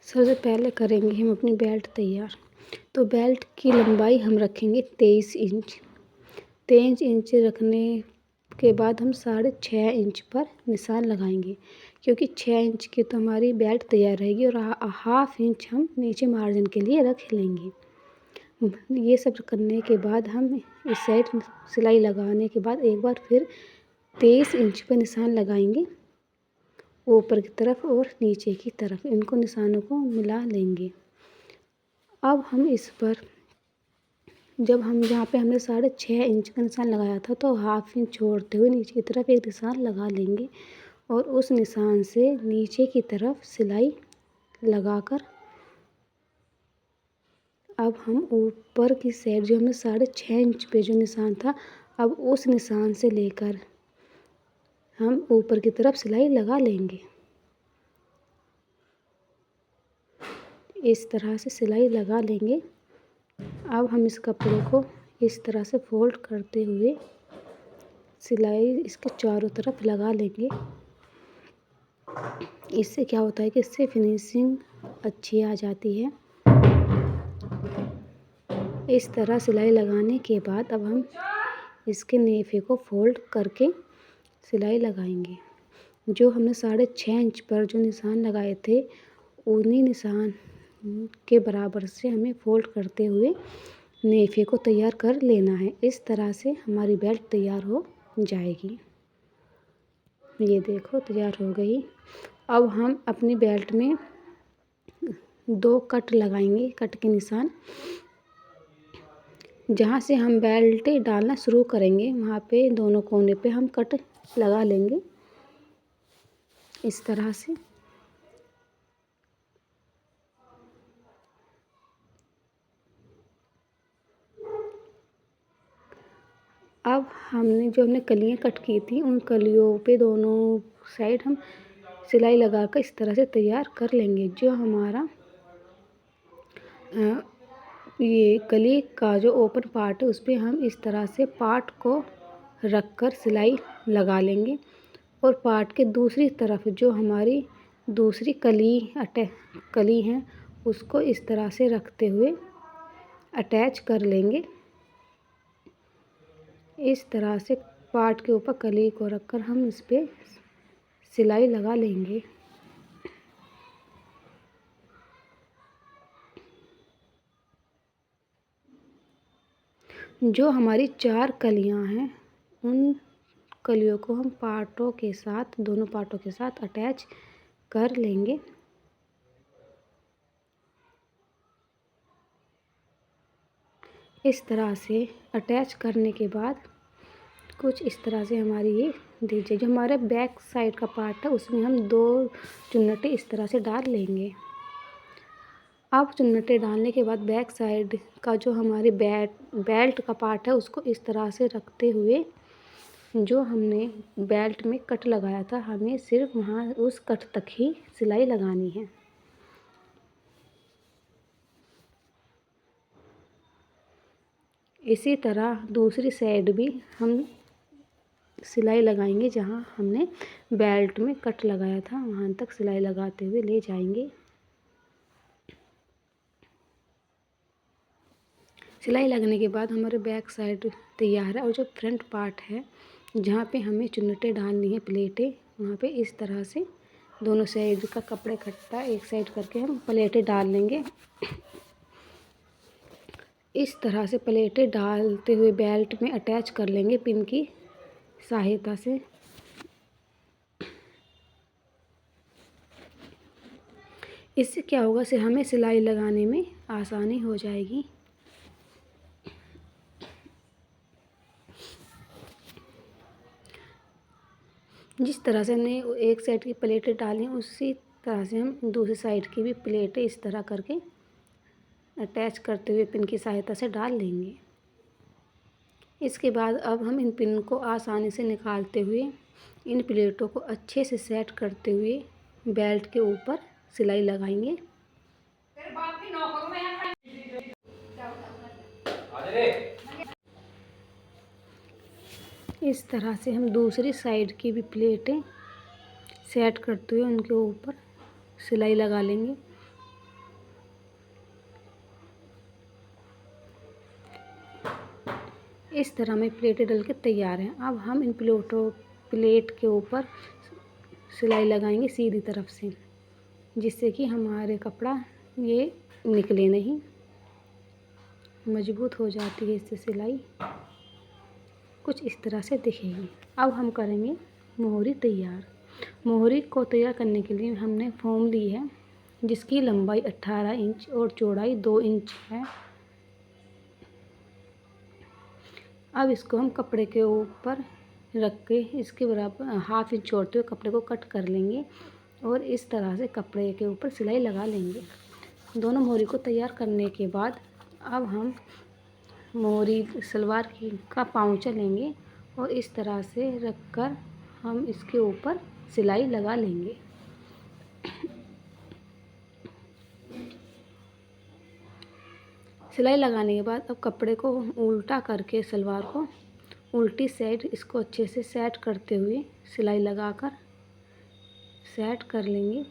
सबसे पहले करेंगे हम अपनी बेल्ट तैयार। तो बेल्ट की लंबाई हम रखेंगे 23 इंच। 23 इंच रखने के बाद हम 6.5 इंच पर निशान लगाएंगे, क्योंकि 6 इंच की तो हमारी बेल्ट तैयार रहेगी और हाफ इंच हम नीचे मार्जिन के लिए रख लेंगे। ये सब करने के बाद हम इस साइड सिलाई लगाने के बाद एक बार फिर 23 इंच पर निशान लगाएंगे, ऊपर की तरफ और नीचे की तरफ इनको निशानों को मिला लेंगे। अब हम इस पर जब हम जहाँ पे हमने 6.5 इंच का निशान लगाया था तो हाफ इंच छोड़ते हुए नीचे की तरफ एक निशान लगा लेंगे और उस निशान से नीचे की तरफ सिलाई लगाकर अब हम ऊपर की साइड जो हमें 6.5 इंच पे जो निशान था, अब उस निशान से लेकर हम ऊपर की तरफ सिलाई लगा लेंगे। इस तरह से सिलाई लगा लेंगे। अब हम इस कपड़े को इस तरह से फोल्ड करते हुए सिलाई इसके चारों तरफ लगा लेंगे। इससे क्या होता है कि इससे फिनिशिंग अच्छी आ जाती है। इस तरह सिलाई लगाने के बाद अब हम इसके नेफे को फोल्ड करके सिलाई लगाएंगे। जो हमने 6.5 इंच पर जो निशान लगाए थे, उन्हीं निशान के बराबर से हमें फोल्ड करते हुए नेफे को तैयार कर लेना है। इस तरह से हमारी बेल्ट तैयार हो जाएगी। ये देखो तैयार हो गई। अब हम अपनी बेल्ट में 2 कट लगाएंगे, कट के निशान। जहाँ से हम बेल्ट डालना शुरू करेंगे वहाँ पे दोनों कोने पे हम कट लगा लेंगे इस तरह से। अब हमने कलियाँ कट की थी, उन कलियों पे दोनों साइड हम सिलाई लगाकर इस तरह से तैयार कर लेंगे। जो हमारा ये कली का जो ओपन पार्ट है उस पर हम इस तरह से पार्ट को रखकर सिलाई लगा लेंगे और पार्ट के दूसरी तरफ जो हमारी दूसरी कली है उसको इस तरह से रखते हुए अटैच कर लेंगे। इस तरह से पार्ट के ऊपर कली को रखकर हम इस पर सिलाई लगा लेंगे। जो हमारी 4 कलियां हैं उन कलियों को हम पार्टों के साथ, दोनों पार्टों के साथ अटैच कर लेंगे। इस तरह से अटैच करने के बाद कुछ इस तरह से हमारी ये दीजिए। जो हमारे बैक साइड का पार्ट है उसमें हम 2 चुन्नटे इस तरह से डाल लेंगे। अब चुन्नटे डालने के बाद बैक साइड का जो हमारे बेल्ट का पार्ट है उसको इस तरह से रखते हुए जो हमने बेल्ट में कट लगाया था हमें सिर्फ वहाँ उस कट तक ही सिलाई लगानी है। इसी तरह दूसरी साइड भी हम सिलाई लगाएंगे। जहाँ हमने बेल्ट में कट लगाया था वहाँ तक सिलाई लगाते हुए ले जाएंगे। सिलाई लगने के बाद हमारे बैक साइड तैयार है और जो फ्रंट पार्ट है जहाँ पे हमें चुन्नटें डालनी है, प्लेटें, वहाँ पे इस तरह से दोनों साइड का कपड़ा इकट्ठा एक साइड करके हम प्लेटें डाल लेंगे। इस तरह से प्लेटें डालते हुए बेल्ट में अटैच कर लेंगे पिन की सहायता से। इससे क्या होगा से हमें सिलाई लगाने में आसानी हो जाएगी। जिस तरह से हमने एक साइड की प्लेटें डाली उसी तरह से हम दूसरी साइड की भी प्लेटें इस तरह करके अटैच करते हुए पिन की सहायता से डाल लेंगे। इसके बाद अब हम इन पिन को आसानी से निकालते हुए इन प्लेटों को अच्छे से सेट करते हुए बेल्ट के ऊपर सिलाई लगाएंगे। इस तरह से हम दूसरी साइड की भी प्लेटें सेट करते हुए उनके ऊपर सिलाई लगा लेंगे। इस तरह में प्लेटें डल के तैयार हैं। अब हम इन प्लेट के ऊपर सिलाई लगाएंगे सीधी तरफ से, जिससे कि हमारे कपड़ा ये निकले नहीं, मजबूत हो जाती है इससे सिलाई, कुछ इस तरह से दिखेगी। अब हम करेंगे मोहरी तैयार। मोहरी को तैयार करने के लिए हमने फोम ली है, जिसकी लंबाई 18 इंच और चौड़ाई 2 इंच है। अब इसको हम कपड़े के ऊपर रख के इसके बराबर ½ इंच छोड़ते हुए कपड़े को कट कर लेंगे और इस तरह से कपड़े के ऊपर सिलाई लगा लेंगे। दोनों मोहरी को तैयार करने के बाद अब हम मोहरी सलवार का पाँवचा लेंगे और इस तरह से रखकर हम इसके ऊपर सिलाई लगा लेंगे। सिलाई लगाने के बाद अब कपड़े को उल्टा करके सलवार को उल्टी साइड इसको अच्छे से सेट करते हुए सिलाई लगाकर सेट कर लेंगे।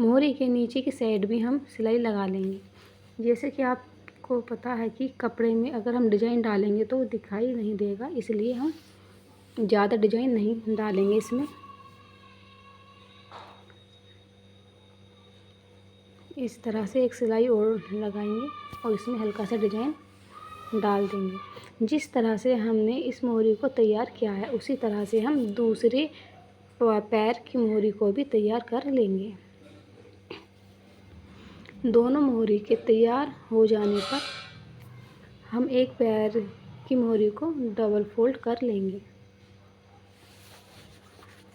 मोहरी के नीचे की साइड भी हम सिलाई लगा लेंगे। जैसे कि आपको पता है कि कपड़े में अगर हम डिजाइन डालेंगे तो दिखाई नहीं देगा, इसलिए हम ज़्यादा डिजाइन नहीं डालेंगे इसमें। इस तरह से एक सिलाई और लगाएंगे और इसमें हल्का सा डिजाइन डाल देंगे। जिस तरह से हमने इस मोहरी को तैयार किया है उसी तरह से हम दूसरे पैर की मोहरी को भी तैयार कर लेंगे। दोनों मोहरी के तैयार हो जाने पर हम एक पैर की मोहरी को डबल फोल्ड कर लेंगे।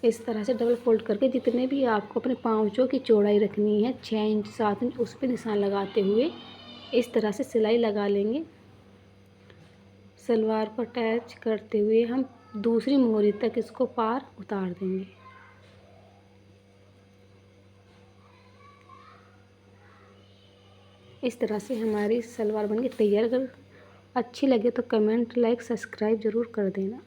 इस तरह से डबल फोल्ड करके जितने भी आपको अपने पाँवचों की चौड़ाई रखनी है 6 इंच 7 इंच, उस पर निशान लगाते हुए इस तरह से सिलाई लगा लेंगे। सलवार को अटैच करते हुए हम दूसरी मोहरी तक इसको पार उतार देंगे। इस तरह से हमारी सलवार बनके तैयार। अगर अच्छी लगे तो कमेंट, लाइक, सब्सक्राइब ज़रूर कर देना।